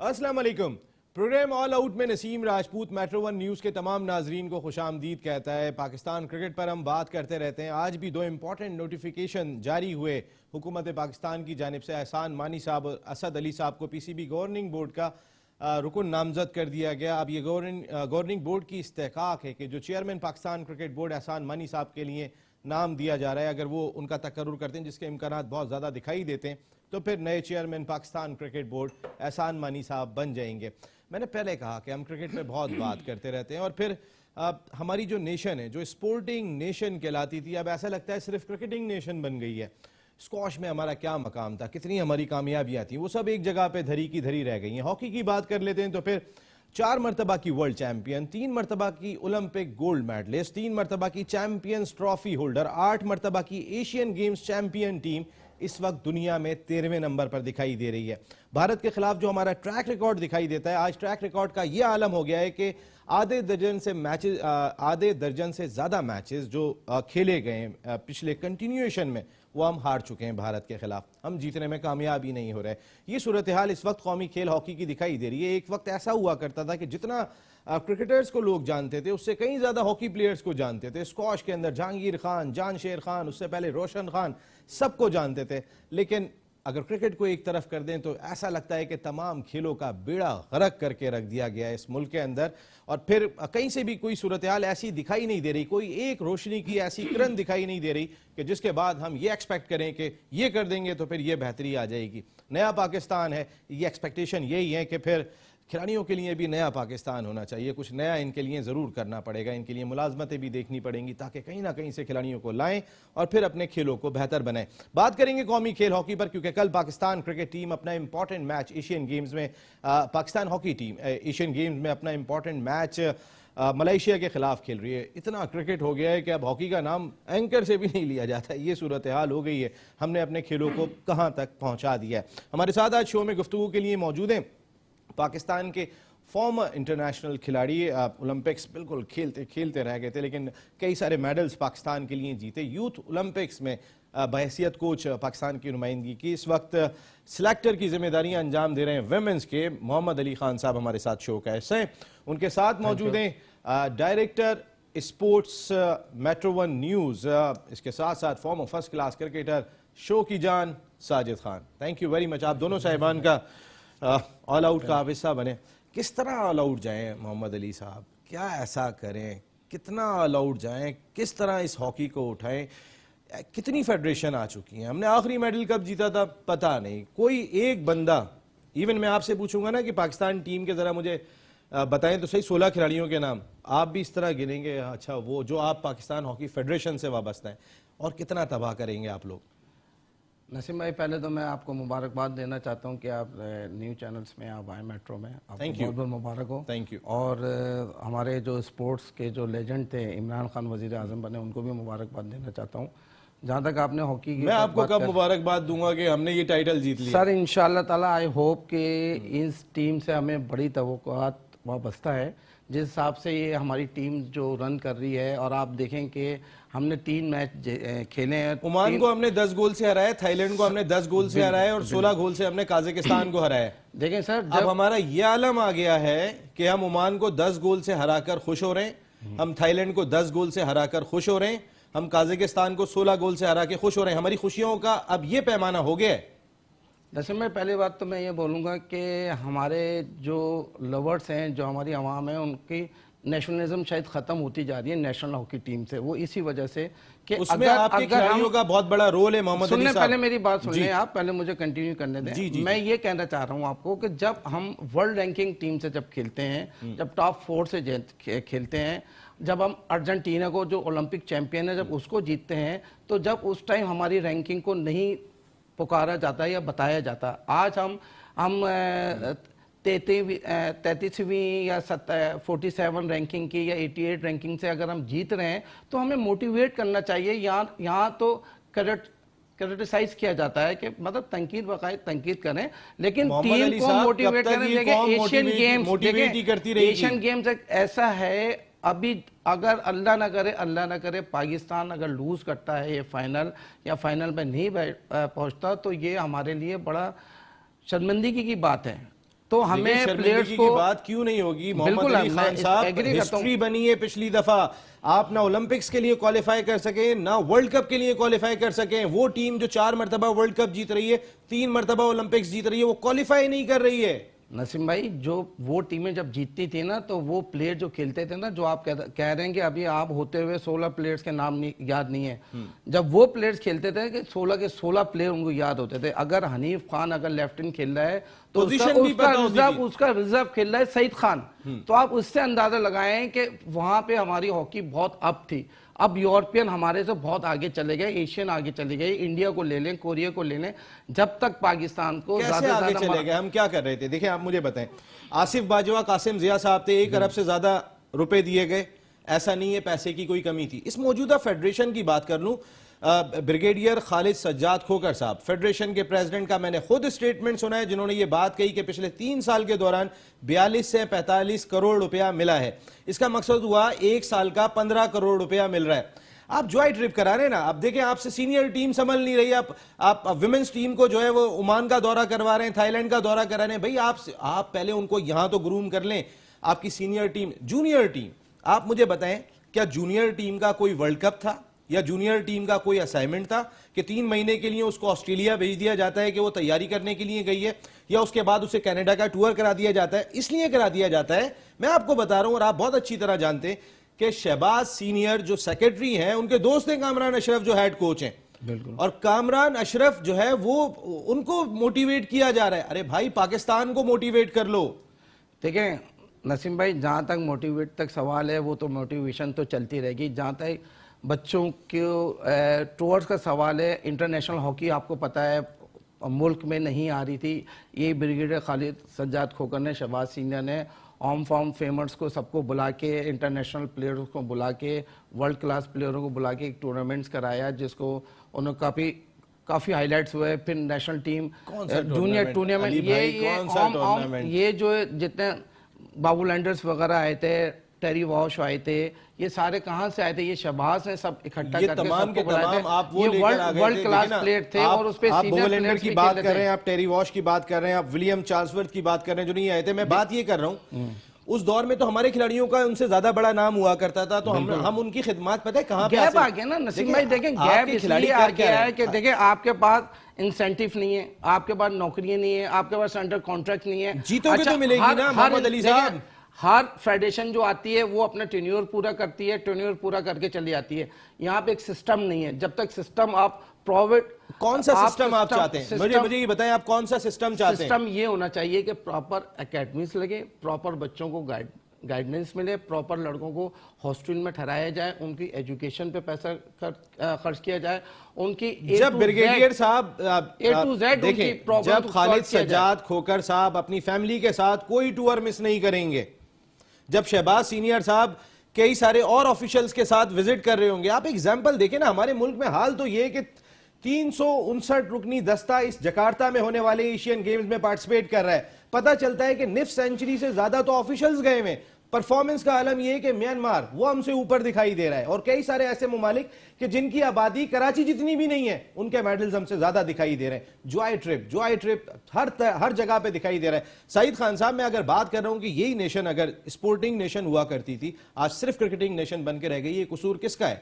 अस्सलाम वालेकुम। Program all out में Naseem Rajput metro one news के तमाम नाजरीन को खुशामदीद कहता है। पाकिस्तान क्रिकेट पर हम बात करते रहते हैं। आज भी दो इंपॉर्टेंट नोटिफिकेशन जारी हुए हुकूमत पाकिस्तान की जानिब से। एहसान मानी साहब और असद अली साहब को पीसीबी गवर्निंग बोर्ड का रुकन नामजद कर दिया गया। अब ये गवर्निंग बोर्ड की इस्तेहकाक है कि जो चेयरमैन पाकिस्तान क्रिकेट बोर्ड एहसान मानी साहब के लिए नाम दिया जा रहा है, अगर वो उनका तकर्रुर करते हैं, जिसके इम्कानात बहुत ज़्यादा दिखाई देते हैं, तो फिर नए चेयरमैन पाकिस्तान क्रिकेट बोर्ड एहसान मानी साहब बन जाएंगे। मैंने पहले कहा कि हम क्रिकेट पे बहुत बात करते रहते हैं और फिर हमारी जो नेशन है, जो स्पोर्टिंग नेशन कहलाती थी, अब ऐसा लगता है सिर्फ क्रिकेटिंग नेशन बन गई है। स्क्वॉश में हमारा क्या मकाम था, कितनी हमारी कामयाबियां थी, वो सब एक जगह पे धरी की धरी रह गई हैं। हॉकी की बात कर लेते हैं तो फिर 4 मरतबा की वर्ल्ड चैंपियन, 3 मरतबा की ओलंपिक गोल्ड मेडलिस्ट, 3 मरतबा की चैंपियंस ट्रॉफी होल्डर, 8 मरतबा की एशियन गेम्स चैंपियन टीम इस वक्त दुनिया में 13वें नंबर पर दिखाई दे रही है। भारत के खिलाफ जो हमारा ट्रैक रिकॉर्ड दिखाई देता है, आज ट्रैक रिकॉर्ड का यह आलम हो गया है कि आधे दर्जन से ज्यादा मैचेस जो खेले गए पिछले कंटिन्यूएशन में, वो हम हार चुके हैं भारत के खिलाफ। हम जीतने में कामयाब ही नहीं हो रहे। ये सूरत हाल इस वक्त कौमी खेल हॉकी की दिखाई दे रही है। एक वक्त ऐसा हुआ करता था कि जितना क्रिकेटर्स को लोग जानते थे, उससे कहीं ज्यादा हॉकी प्लेयर्स को जानते थे। स्क्वॉश के अंदर जहांगीर खान, जानशेर खान, उससे पहले रोशन खान, सबको जानते थे। लेकिन अगर क्रिकेट को एक तरफ कर दें तो ऐसा लगता है कि तमाम खेलों का बेड़ा गर्क करके रख दिया गया है इस मुल्क के अंदर। और फिर कहीं से भी कोई सूरत हाल ऐसी दिखाई नहीं दे रही, कोई एक रोशनी की ऐसी किरण दिखाई नहीं दे रही कि जिसके बाद हम ये एक्सपेक्ट करें कि ये कर देंगे तो फिर ये बेहतरी आ जाएगी। नया पाकिस्तान है, ये एक्सपेक्टेशन यही है कि फिर खिलाड़ियों के लिए भी नया पाकिस्तान होना चाहिए। कुछ नया इनके लिए ज़रूर करना पड़ेगा, इनके लिए मुलाजमतें भी देखनी पड़ेंगी ताकि कहीं ना कहीं से खिलाड़ियों को लाएं और फिर अपने खेलों को बेहतर बनाएं। बात करेंगे कौमी खेल हॉकी पर, क्योंकि कल पाकिस्तान क्रिकेट टीम अपना इंपॉर्टेंट मैच एशियन गेम्स में, Pakistan hockey team Asian games में अपना इंपॉर्टेंट मैच मलेशिया के खिलाफ खेल रही है। इतना क्रिकेट हो गया है कि अब हॉकी का नाम एंकर से भी नहीं लिया जाता। ये सूरत हाल हो गई है। हमने अपने खेलों को कहाँ तक पहुँचा दिया है। हमारे साथ आज शो में गुफ्तगू के लिए मौजूद हैं पाकिस्तान के फॉर्मर इंटरनेशनल खिलाड़ी, ओलंपिक्स बिल्कुल खेलते रह गए थे, लेकिन कई सारे मेडल्स पाकिस्तान के लिए जीते। यूथ ओलंपिक्स में बहैसियत कोच पाकिस्तान की नुमाइंदगी की, इस वक्त सिलेक्टर की जिम्मेदारियां अंजाम दे रहे हैं वेमेंस के मोहम्मद अली खान साहब हमारे साथ शो का हिस्सा हैं। उनके साथ मौजूद हैं director sports metro one news, इसके साथ साथ farmer first class cricketer show की जान Sajid Khan. Thank you very much आप दोनों साहिबान का ऑल आउट का आप हिस्सा बने। किस तरह ऑल आउट जाएं मोहम्मद अली साहब, क्या ऐसा करें, कितना ऑल आउट जाएं, किस तरह इस हॉकी को उठाएं? कितनी फेडरेशन आ चुकी हैं, हमने आखिरी मेडल कब जीता था पता नहीं। कोई एक बंदा, इवन मैं आपसे पूछूंगा ना कि पाकिस्तान टीम के जरा मुझे बताएं तो सही 16 खिलाड़ियों के नाम, आप भी इस तरह गिनेंगे अच्छा वो जो आप पाकिस्तान हॉकी फेडरेशन से वाबस्ता हैं, और कितना तबाह करेंगे आप लोग? नसीम भाई, पहले तो मैं आपको मुबारकबाद देना चाहता हूं कि आप न्यू चैनल्स में आप आए मेट्रो में, आपको बहुत बहुत मुबारक हो। Thank you. और हमारे जो स्पोर्ट्स के जो लेजेंड थे इमरान खान वजीर आजम बने, उनको भी मुबारकबाद देना चाहता हूं। जहाँ तक आपने हॉकी की, मैं आपको कब मुबारकबाद दूंगा कि हमने ये टाइटल जीत लिया? सर इंशाल्लाह ताला आई होप कि इस टीम से हमें बड़ी तवक्कुआत वाबस्ता है। जिस हिसाब से ये हमारी टीम जो रन कर रही है, और आप देखें कि हमने 3 मैच खेले हैं। ओमान को हमने 10 गोल से हराया, थाईलैंड को हमने 10 गोल से हराया और 16 गोल से हमने काजाकिस्तान को हराया। देखें सर, अब हमारा ये आलम आ गया है कि हम ओमान को 10 गोल से हराकर खुश हो रहे हैं, हम थाईलैंड को 10 गोल से हराकर खुश हो रहे हैं, हम काजाकिस्तान को 16 गोल से हरा के खुश हो रहे हैं। हमारी खुशियों का अब ये पैमाना हो गया है। दरअसल में पहली बात तो मैं ये बोलूँगा कि हमारे जो लवर्स हैं, जो हमारी आवाम है, उनकी नेशनलिज्म शायद ख़त्म होती जा रही है नेशनल हॉकी टीम से। वो इसी वजह से कि उसमें आपके खिलाड़ियों का बहुत बड़ा रोल है। मोहम्मद अली साहब, पहले मेरी बात सुनिए, आप पहले मुझे कंटिन्यू करने दें। जी, मैं ये कहना चाह रहा हूँ आपको कि जब हम वर्ल्ड रैंकिंग टीम से जब खेलते हैं, जब टॉप 4 से खेलते हैं, जब हम अर्जेंटीना को जो ओलंपिक चैंपियन है जब उसको जीतते हैं, तो जब उस टाइम हमारी रैंकिंग को नहीं पुकारा जाता है या बताया जाता। आज हम 33वीं या 47 रैंकिंग की या 88 रैंकिंग से अगर हम जीत रहे हैं तो हमें मोटिवेट करना चाहिए। यहाँ तो क्रिटिसाइज किया जाता है कि मतलब तंकीद करें, लेकिन टीम को मोटिवेट करें। एशियन गेम्स एक ऐसा है, अभी अगर अल्लाह ना करे पाकिस्तान अगर लूज करता है ये फाइनल या फाइनल में नहीं पहुंचता, तो ये हमारे लिए बड़ा शर्मिंदगी की बात है। तो हमें शर्मिंदगी प्लेयर्स की को बात क्यों नहीं होगी? मोहम्मद बिल्कुल, अली मैं खान इस साहब, agree करता हूं। हिस्ट्री बनी है पिछली दफा, आप ना ओलंपिक्स के लिए क्वालिफाई कर सके, ना वर्ल्ड कप के लिए क्वालिफाई कर सके। वो टीम जो 4 मरतबा वर्ल्ड कप जीत रही है, 3 मरतबा ओलंपिक्स जीत रही है, वो क्वालिफाई नहीं कर रही है। नसीम भाई, जो वो टीमें जब जीतती थी ना, तो वो प्लेयर जो खेलते थे ना, जो आप कह रहे हैं कि अभी आप होते हुए 16 प्लेयर्स के नाम याद नहीं है, जब वो प्लेयर्स खेलते थे कि 16 के 16 प्लेयर उनको याद होते थे। अगर हनीफ खान अगर लेफ्ट इन खेल रहा है तो पोजीशन भी पता होती थी। उसका रिजर्व खेल रहा है सईद खान, तो आप उससे अंदाजा लगाएं कि वहां पे हमारी हॉकी बहुत अप थी। अब यूरोपियन हमारे से बहुत आगे चले गए, एशियन आगे चले गए, इंडिया को ले लें, कोरिया को ले लें, जब तक पाकिस्तान को कैसे आगे चले गए? हम क्या कर रहे थे? देखिए, आप मुझे बताएं, आसिफ बाजवा, कासिम जिया साहब थे, 1 अरब से ज्यादा रुपए दिए गए। ऐसा नहीं है पैसे की कोई कमी थी। इस मौजूदा फेडरेशन की बात कर लूं, ब्रिगेडियर खालिद सज्जाद खोकर साहब, फेडरेशन के प्रेसिडेंट का मैंने खुद स्टेटमेंट सुना है, जिन्होंने ये बात कही कि पिछले 3 साल के दौरान 42 से 45 करोड़ रुपया मिला है। इसका मकसद हुआ 1 साल का 15 करोड़ रुपया मिल रहा है। आप ज्वाइंट ट्रिप करा रहे हैं ना, अब देखें आपसे सीनियर टीम संभल नहीं रही, आप विमेंस टीम को जो है वो ओमान का दौरा करवा रहे हैं, थाईलैंड का दौरा करा रहे हैं। भाई आप पहले उनको यहां तो ग्रूम कर लें। आपकी सीनियर टीम, जूनियर टीम, आप मुझे बताएं, क्या जूनियर टीम का कोई वर्ल्ड कप था या जूनियर टीम का कोई असाइनमेंट था कि 3 महीने के लिए उसको ऑस्ट्रेलिया भेज दिया जाता है कि वो तैयारी करने के लिए गई है, या उसके बाद उसे कनाडा का टूर करा दिया जाता है? इसलिए करा दिया जाता है, मैं आपको बता रहा हूं और आप बहुत अच्छी तरह जानते हैं कि शहबाज सीनियर जो सेक्रेटरी हैं, उनके दोस्त हैं कामरान अशरफ जो हेड कोच हैं, बिल्कुल, और कामरान अशरफ जो है वो उनको मोटिवेट किया जा रहा है। अरे भाई, पाकिस्तान को मोटिवेट कर लो। देखें नसीम भाई, जहाँ तक मोटिवेट तक सवाल है, वो तो मोटिवेशन तो चलती रहेगी। जहाँ तक बच्चों के टूर्स का सवाल है, इंटरनेशनल हॉकी आपको पता है मुल्क में नहीं आ रही थी। ये ब्रिगेडियर खालिद सज्जाद खोकर ने, शहबाज सीनियर ने ऑन फॉर्म फेमर्स को सबको बुला के, इंटरनेशनल प्लेयर्स को बुला के, वर्ल्ड क्लास प्लेयरों को बुला के एक टूर्नामेंट्स कराया, जिसको उन्होंने काफ़ी हाईलाइट्स हुए। फिर नेशनल टीम, जूनियर टूर्नामेंट, ये जो जितने बाबू लैंडर्स वगैरह आए थे, टेरी वॉश आए थे, ये सारे कहाँ से आए थे? ये शहबाज ने सब इकट्ठा करके तमाम के तमाम आप वो ये वर्ल्ड क्लास प्लेयर थे। और उस पे सीनियर प्लेयर्स की बात कर रहे हैं, आप टेरी वॉश की बात कर रहे हैं, आप विलियम चार्ल्सवर्थ की बात कर रहे हैं जो नहीं आए थे। मैं बात ये कर रहा हूँ, उस दौर में तो हमारे खिलाड़ियों का उनसे ज्यादा बड़ा नाम हुआ करता था, तो हम उनकी खिदमत पता है कहाँ पे गैप आ गया ना नसीम भाई। देखें, गैप इसलिए आ गया है कि देखें आपके पास इंसेंटिव नहीं है, आपके पास नौकरियां नहीं है, आपके पास अंडर कॉन्ट्रैक्ट नहीं है। जीतोगे तो मिलेगी ना मोहम्मद अली साहब। हर फेडरेशन जो आती है वो अपना टेन्योर पूरा करती है, टेन्योर पूरा करके चली जाती है। यहाँ पे एक सिस्टम नहीं है। जब तक सिस्टम आप प्राइवेट, कौन सा सिस्टम आप चाहते हैं? मुझे ये बताएं, आप कौन सा सिस्टम चाहते हैं? सिस्टम ये होना चाहिए कि प्रॉपर एकेडमीज लगे, प्रॉपर बच्चों को गाइडेंस मिले, प्रॉपर लड़कों को हॉस्टल में ठहराया जाए, उनकी एजुकेशन पे पैसा खर्च किया जाए, उनकी जब ब्रिगेडियर साहब A to Z देखें, जब खालिद सज्जाद खोकर साहब अपनी फैमिली के साथ कोई टूर मिस नहीं करेंगे, जब शहबाज सीनियर साहब कई सारे और ऑफिशियल्स के साथ विजिट कर रहे होंगे, आप एग्जाम्पल देखें ना, हमारे मुल्क में हाल तो ये कि 359 रुकनी दस्ता इस जकार्ता में होने वाले एशियन गेम्स में पार्टिसिपेट कर रहा है। पता चलता है कि निफ सेंचुरी से ज्यादा तो ऑफिशियल्स गए हैं। परफॉर्मेंस का आलम यह है कि म्यांमार वो हमसे ऊपर दिखाई दे रहा है, और कई सारे ऐसे ममालिक कि जिनकी आबादी कराची जितनी भी नहीं है, उनके मेडल्स हमसे ज्यादा दिखाई दे रहे हैं। जॉय ट्रिप हर जगह पे दिखाई दे रहा है। सईद खान साहब, मैं अगर बात कर रहा हूं कि यही नेशन अगर स्पोर्टिंग नेशन हुआ करती थी, आज सिर्फ क्रिकेटिंग नेशन बन के रह गई, ये कसूर किसका है?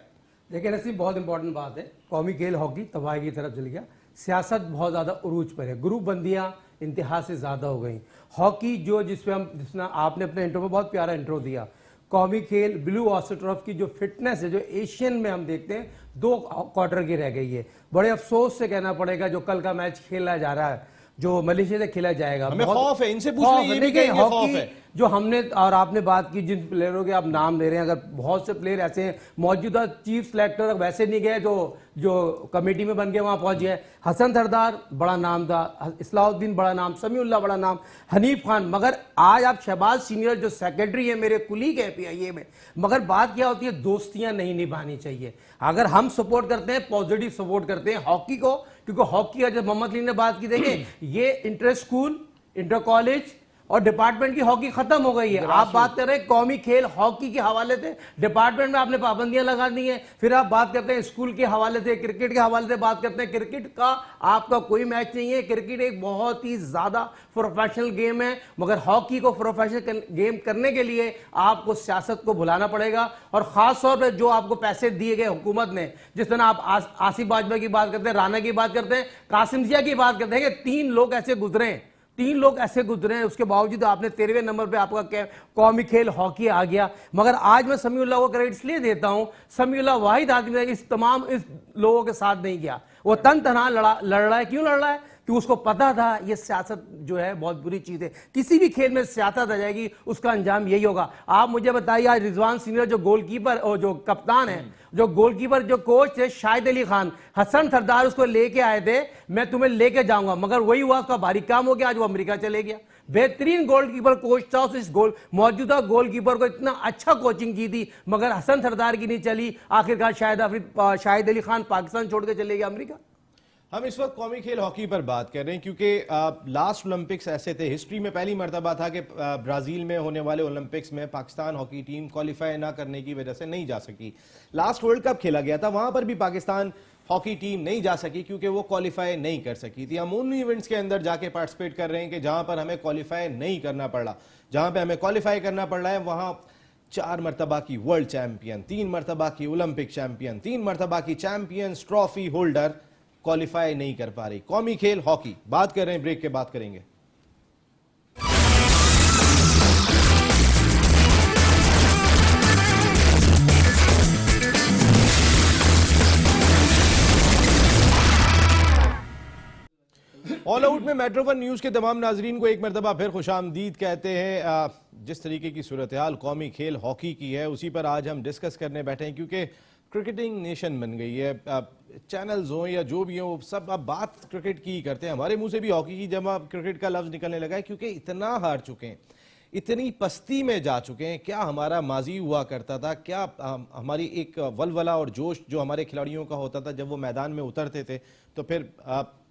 देखिए नसीब, बहुत इंपॉर्टेंट बात है। कौमी खेल हॉकी तबाही की तरफ चल गया, सियासत बहुत ज़्यादा उरूज पर है, ग्रुप बंदियां इंतहा से ज़्यादा हो गई। हॉकी जिसमें आपने अपने इंट्रो में बहुत प्यारा इंट्रो दिया, कौमी खेल ब्लू ऑस्ट्रोट्रॉफ की जो फिटनेस है, जो एशियन में हम देखते हैं 2 क्वार्टर की रह गई है। बड़े अफसोस से कहना पड़ेगा, जो कल का मैच खेला जा रहा है, जो मलेशिया से खेला जाएगा, हमें खौफ है, इनसे पूछ लें, ये भी कहेंगे खौफ है। जो हमने और आपने बात की, जिन प्लेयरों के आप नाम ले रहे हैं, अगर बहुत से प्लेयर ऐसे हैं, मौजूदा चीफ सेलेक्टर वैसे नहीं गए जो कमेटी में बन गए वहां पहुंच गए। हसन सरदार बड़ा नाम था, इस्लाउद्दीन बड़ा नाम, समीउल्लाह बड़ा नाम, हनीफ खान। मगर आज आप शहबाज सीनियर जो सेक्रेटरी है, मेरे कुलीग है PIA में, मगर बात क्या होती है, दोस्तियां नहीं निभानी चाहिए। अगर हम सपोर्ट करते हैं, पॉजिटिव सपोर्ट करते हैं हॉकी को, क्योंकि हॉकी का जब मोहम्मद अली ने बात की, देखें ये इंटर स्कूल, इंटर कॉलेज और डिपार्टमेंट की हॉकी खत्म हो गई है। आप बात कर रहे हैं कौमी खेल हॉकी के हवाले से, डिपार्टमेंट में आपने पाबंदियां लगा दी हैं। फिर आप बात करते हैं स्कूल के हवाले से, क्रिकेट के हवाले से बात करते हैं। क्रिकेट का आपका कोई मैच नहीं है। क्रिकेट एक बहुत ही ज्यादा प्रोफेशनल गेम है, मगर हॉकी को प्रोफेशनल गेम करने के लिए आपको सियासत को भुलाना पड़ेगा। और खास तौर पर जो आपको पैसे दिए गए हुकूमत ने, जिस तरह आप आसिफ वाजपेयी की बात करते हैं, राणा की बात करते हैं, कासिम जिया की बात करते हैं कि 3 लोग ऐसे गुजरे हैं, 3 लोग ऐसे गुजरे हैं, उसके बावजूद आपने 13वें नंबर पे आपका कौमी खेल हॉकी आ गया। मगर आज मैं समीउल्लाह को क्रेडिट इसलिए देता हूं, समीउल्लाह वाहिद आदमी है इस लोगों के साथ नहीं गया। वो तन तनहा लड़ रहा है। क्यों लड़ रहा है? कि उसको पता था ये सियासत जो है बहुत बुरी चीज है। किसी भी खेल में सियासत आ जाएगी, उसका अंजाम यही होगा। आप मुझे बताइए, आज रिजवान सीनियर जो गोलकीपर और जो कप्तान है, जो गोलकीपर जो कोच थे शाहिद अली खान, हसन सरदार उसको लेके आए थे, मैं तुम्हें लेके जाऊंगा, मगर वही हुआ, उसका भारी काम हो गया, आज वो अमेरिका चले गया। बेहतरीन गोलकीपर कोच था, उस मौजूदा गोलकीपर को इतना अच्छा कोचिंग की थी, मगर हसन सरदार की नहीं चली। आखिरकार शाहिद अली खान पाकिस्तान छोड़ के चले गया अमेरिका। हम इस वक्त कौमी खेल हॉकी पर बात कर रहे हैं क्योंकि लास्ट ओलंपिक्स ऐसे थे, हिस्ट्री में पहली मर्तबा था कि ब्राजील में होने वाले ओलंपिक्स में पाकिस्तान हॉकी टीम क्वालिफाई ना करने की वजह से नहीं जा सकी। लास्ट वर्ल्ड कप खेला गया था, वहां पर भी पाकिस्तान हॉकी टीम नहीं जा सकी क्योंकि वो क्वालिफाई नहीं कर सकी थी। हम उन इवेंट्स के अंदर जाके पार्टिसिपेट कर रहे हैं कि जहां पर हमें क्वालिफाई नहीं करना पड़ रहा। जहां पर हमें क्वालिफाई करना पड़ रहा है वहां 4 मरतबा की वर्ल्ड चैंपियन, 3 मरतबा की ओलंपिक चैंपियन, 3 मरतबा की चैंपियंस ट्रॉफी होल्डर क्वालिफाई नहीं कर पा रही। कौमी खेल हॉकी बात कर रहे हैं, ब्रेक के बाद करेंगे। ऑल आउट में मेट्रो वन न्यूज के तमाम नाजरीन को एक मरतबा फिर खुशामदीद कहते हैं। जिस तरीके की सूरत हाल कौमी खेल हॉकी की है, उसी पर आज हम डिस्कस करने बैठे हैं क्योंकि क्रिकेटिंग नेशन बन गई है। चैनल्स हों या जो भी हो, सब अब बात क्रिकेट की करते हैं। हमारे मुंह से भी हॉकी की जब अब क्रिकेट का लफ्ज निकलने लगा है क्योंकि इतना हार चुके हैं, इतनी पस्ती में जा चुके हैं। क्या हमारा माजी हुआ करता था, क्या हमारी एक वलवला और जोश जो हमारे खिलाड़ियों का होता था जब वो मैदान में उतरते थे, तो फिर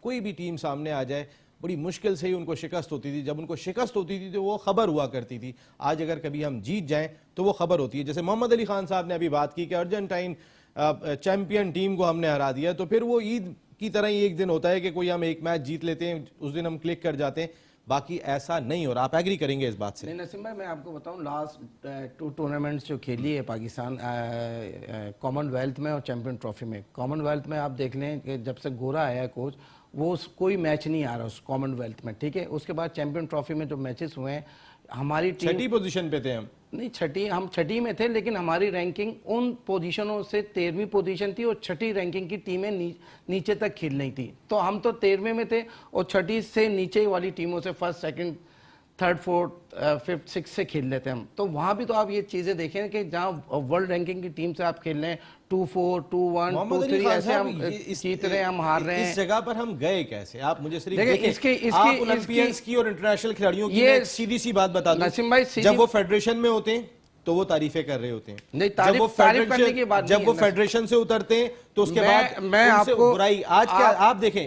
कोई भी टीम सामने आ जाए बड़ी मुश्किल से ही उनको शिकस्त होती थी। जब उनको शिकस्त होती थी तो वो खबर हुआ करती थी। आज अगर कभी हम जीत जाएं तो वो खबर होती है। जैसे मोहम्मद अली खान साहब ने अभी बात की कि अर्जेंटाइन चैंपियन टीम को हमने हरा दिया, तो फिर वो ईद की तरह ही एक दिन होता है कि कोई हम एक मैच जीत लेते हैं, उस दिन हम क्लिक कर जाते हैं। बाकी ऐसा नहीं हो रहा। आप एग्री करेंगे इस बात से? नहीं नसीम भाई, मैं आपको बताऊं, लास्ट 2 टूर्नामेंट्स जो खेली है पाकिस्तान कॉमनवेल्थ में और चैंपियन ट्रॉफी में। कॉमनवेल्थ में आप देख लें कि जब से गोरा आया है कोच, वो कोई मैच नहीं आ रहा उस कॉमनवेल्थ में, ठीक है। उसके बाद चैंपियन ट्रॉफी में जो मैचेस हुए हैं, हमारी टीम 6ठी पोजीशन पे थे हम। नहीं, हम 6ठी में थे, लेकिन हमारी रैंकिंग उन पोजीशनों से 13वीं पोजीशन थी और 6ठी रैंकिंग की टीमें नीचे तक खेल रही थी। तो हम तो 13वें में थे और 6ठी से नीचे वाली टीमों से first, second, third, fourth, fifth, six से खेल लेते हैं हम। तो वहां भी तो आप ये चीजें देखें कि जहां वर्ल्ड रैंकिंग की टीम से आप खेल रहे हैं 2-4, 2-1, 2-3, ऐसे हम जीत रहे हैं, हम हार रहे हैं। इस जगह पर हम गए कैसे? आप मुझे सिर्फ देखिए, आप ओलंपियंस की और इंटरनेशनल खिलाड़ियों की ये सीधी सी बात बता दूं, नसीम भाई, जब वो फेडरेशन में होते हैं तो वो तारीफें कर रहे होते हैं। नहीं, तारीफ करने की बात, जब वो फेडरेशन से उतरते हैं तो उसके बाद मैं आपको बुराई। आज क्या आप देखें,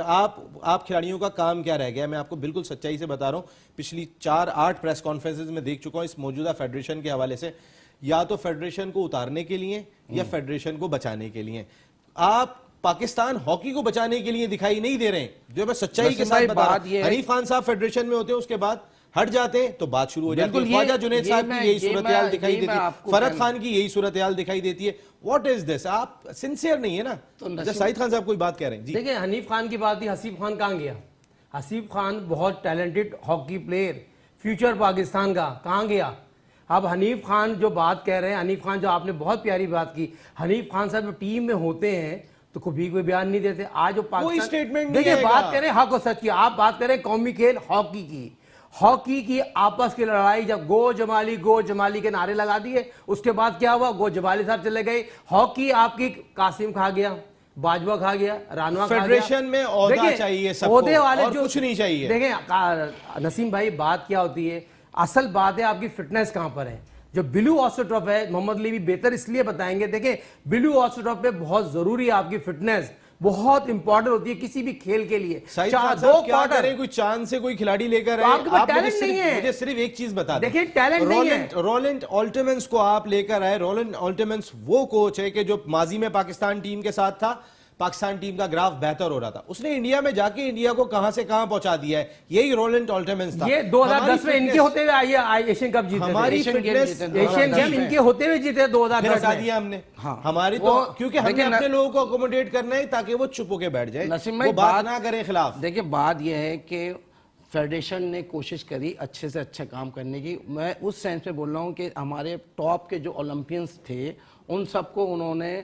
आप खिलाड़ियों का काम क्या रह गया? मैं आपको बिल्कुल सच्चाई से बता रहा हूं, पिछली 4-8 प्रेस कॉन्फ्रेंसेज में देख चुका हूं इस मौजूदा फेडरेशन के हवाले से। या तो फेडरेशन को उतारने के लिए या फेडरेशन को बचाने के लिए। आप पाकिस्तान हॉकी को बचाने के लिए दिखाई नहीं दे रहे हैं, जो मैं सच्चाई के साथ बता रहा हूं। हनीफ खान साहब फेडरेशन में होते हैं, उसके बाद हट जाते हैं तो बात शुरू हो जाती है। ख्वाजा जुनैद साहब की यही सूरत हाल दिखाई देती है, फरहत खान की यही सूरत हाल दिखाई देती है। What is this? आप सिंसियर नहीं है ना? तो साहिद खान साहब कोई बात कह रहे हैं जी। देखिए, हनीफ खान की बात थी, हसीब खान कहाँ गया? हसीब खान बहुत talented hockey player, future Pakistan का, कहाँ गया? अब हनीफ खान जो बात कह रहे हैं, हनीफ खान जो आपने बहुत प्यारी बात की, हनीफ खान साहब टीम में होते हैं तो कोई बयान नहीं देते। आज जो पाकिस्तान स्टेटमेंट, देखिए, बात करें हक और सच की, आप बात करें कौमी खेल हॉकी की आपस की लड़ाई, जब गो जमाली के नारे लगा दिए, उसके बाद क्या हुआ? गो जमाली साहब चले गए। हॉकी आपकी कासिम खा गया, बाजवा खा गया, रानवा खा गया। फेडरेशन में ओहदा चाहिए सबको, ओहदे वाले और कुछ नहीं चाहिए। देखें नसीम भाई, बात क्या होती है, असल बात है आपकी फिटनेस कहां पर है। जो ब्लू ऑस्ट्रोट्रॉफ है, मोहम्मद अली भी बेहतर इसलिए बताएंगे। देखें, ब्लू ऑस्ट्रोट्रॉफ पे बहुत जरूरी है आपकी फिटनेस। बहुत इंपॉर्टेंट होती है किसी भी खेल के लिए। साहिद खान दो साहब क्या क्वार्टर करें, कोई चांद से कोई खिलाड़ी लेकर तो आए? आपके पास आप टैलेंट नहीं है। मुझे सिर्फ एक चीज बता दें, देखिए टैलेंट नहीं है। रोलेंट ऑल्टमन्स को आप लेकर आए। रोलेंट ऑल्टमन्स वो कोच है कि जो माजी में पाकिस्तान टीम के साथ था, पाकिस्तान टीम का ग्राफ बेहतर हो रहा था, उसने इंडिया में जाके इंडिया को कहां से कहां पहुंचा दिया है। यही रोलेंट ऑल्टमन्स था। ये 2010 में इनके होते हुए एशियन कप जीते, हमारी फिटनेस, एशियन गेम इनके होते हुए जीते 2010 हटा में। दिया हमने। हाँ, हमारी तो क्योंकि हमने अपने लोगों को अकोमोडेट करना है ताकि वो चुप होके बैठ जाए, नसीम भाई वो बात ना करें खिलाफ। देखिए बात यह है कि फेडरेशन ने कोशिश करी अच्छे से अच्छा काम करने की। मैं उस सेंस में बोल रहा हूँ कि हमारे टॉप के जो ओलंपियंस थे उन सबको उन्होंने